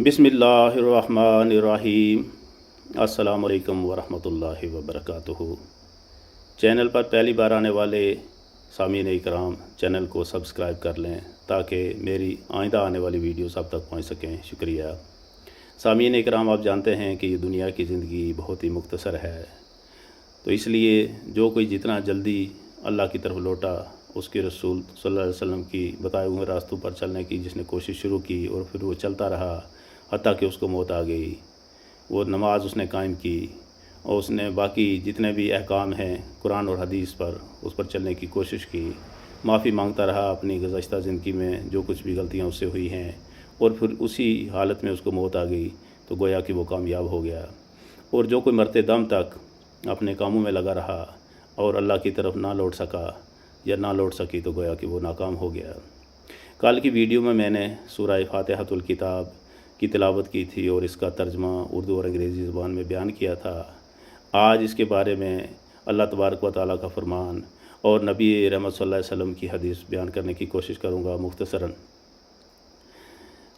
बिस्मिल्लाहिर्रहमानिर्रहीम। अस्सलामु अलैकुम वरहमतुल्लाहि वबरकातुहू। चैनल पर पहली बार आने वाले सामीन इकराम चैनल को सब्सक्राइब कर लें ताकि मेरी आइंदा आने वाली वीडियोस आप तक पहुंच सकें। शुक्रिया। सामीन इकराम, आप जानते हैं कि दुनिया की ज़िंदगी बहुत ही मुख्तसर है, तो इसलिए जो कोई जितना जल्दी अल्लाह की तरफ लौटा, उसके रसूल सल्लल्लाहु अलैहि वसल्लम की बताए हुए रास्तों पर चलने की जिसने कोशिश शुरू की और फिर वो चलता रहा हत्ता कि उसको मौत आ गई, वो नमाज उसने कायम की और उसने बाकी जितने भी अहकाम हैं कुरान और हदीस पर उस पर चलने की कोशिश की, माफ़ी मांगता रहा अपनी गुज़श्ता ज़िंदगी में जो कुछ भी गलतियाँ उससे हुई हैं, और फिर उसी हालत में उसको मौत आ गई तो गोया कि वो कामयाब हो गया। और जो कोई मरते दम तक अपने कामों में लगा रहा और अल्लाह की तरफ ना लौट सका या ना लौट सकी तो गोया कि वो नाकाम हो गया। कल की वीडियो में मैंने सूरह फातिहतुल किताब की तिलावत की थी और इसका तर्जमा उर्दू और अंग्रेज़ी ज़बान में बयान किया था। आज इसके बारे में अल्लाह तबारक व तआला का फरमान और नबी रहमत सल्लल्लाहु अलैहि वसल्लम की हदीस बयान करने की कोशिश करूँगा मुख्तसरन।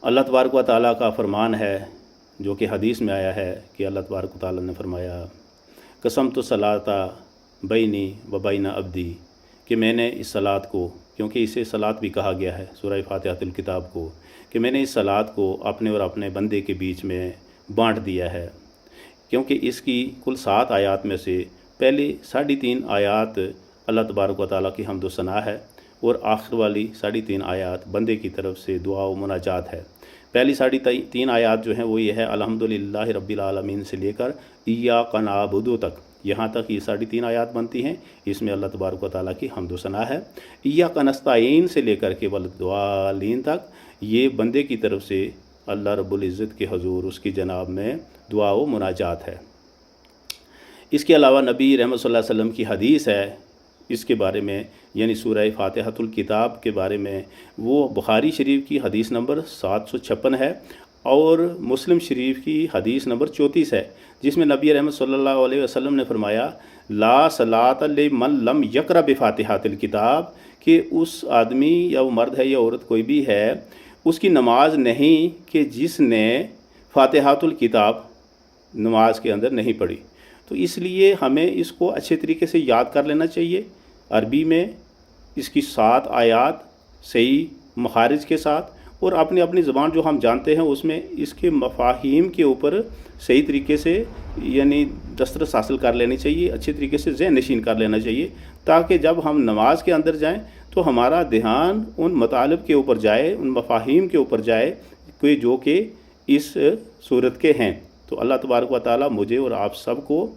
अल्लाह तबारक व तआला का फरमान है जो कि हदीस में आया है कि अल्लाह तबारक व तआला ने फरमाया, कसम तो सलाता बैनी व बैना अब्दी, कि मैंने इस सलात को, क्योंकि इसे सलात भी कहा गया है सूरह फातिहतुल किताब को, कि मैंने इस सलात को अपने और अपने बंदे के बीच में बांट दिया है, क्योंकि इसकी कुल 7 आयात में से पहली 3.5 आयात अल्लाह तबारक व तआला की हम्द व सना है और आखिर वाली 3.5 आयात बंदे की तरफ से दुआ व मुनाजात है। पहली 3.5 आयात जो हैं वो ये है अल्हम्दुलिल्लाहि रब्बिल आलमीन से लेकर इय्याका नअबुदु तक, यहाँ तक ये 3.5 आयात बनती हैं। इसमें अल्लाह तबारक व तआला की हम्द व सना है। इय्याका नस्तईन से लेकर के वलद्दालीन तक ये बंदे की तरफ से अल्लाह रब्बुल इज़्ज़त के हजूर उसकी जनाब में दुआ व मुनाजात है। इसके अलावा नबी रहमत सल्लल्लाहु अलैहि वसल्लम की हदीस है इसके बारे में, यानी सूरह फातिहतुल किताब के बारे में। वो बुखारी शरीफ की हदीस नंबर 756 है और मुस्लिम शरीफ की हदीस नंबर 34 है, जिसमें नबी रहमत सल्लल्लाहु अलैहि वसल्लम ने फरमाया, ला सलात लिमन लम यक़रा बिफ़ातिहतिल किताब, कि उस आदमी या वो मर्द है या औरत कोई भी है, उसकी नमाज नहीं कि जिसने फातिहतुल किताब नमाज के अंदर नहीं पढ़ी। तो इसलिए हमें इसको अच्छे तरीके से याद कर लेना चाहिए। अरबी में इसकी 7 आयात सही मखारिज के साथ और अपनी अपनी ज़बान जो हम जानते हैं उसमें इसके मफाहीम के ऊपर सही तरीके से यानी दस्तरस हासिल कर लेनी चाहिए, अच्छे तरीके से ज़हन नशीन कर लेना चाहिए, ताकि जब हम नमाज के अंदर जाएं तो हमारा ध्यान उन मतलब के ऊपर जाए, उन मफाहीम के ऊपर जाए कोई जो कि इस सूरत के हैं। तो अल्लाह तबारक व तआला मुझे और आप सबको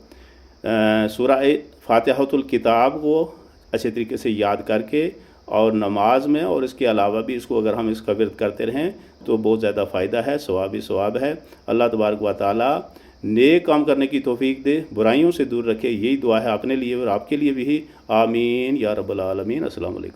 सूरह फातिहतुल किताब को अच्छे तरीके से याद करके और नमाज में और इसके अलावा भी इसको अगर हम इसका विर्द करते रहें तो बहुत ज़्यादा फ़ायदा है, सवाब ही सवाब है। अल्लाह तबारक व तआला नेक काम करने की तौफीक दे, बुराइयों से दूर रखे, यही दुआ है अपने लिए और आपके लिए भी। आमीन या रब्बल आलमीन। अस्सलामु अलैकुम।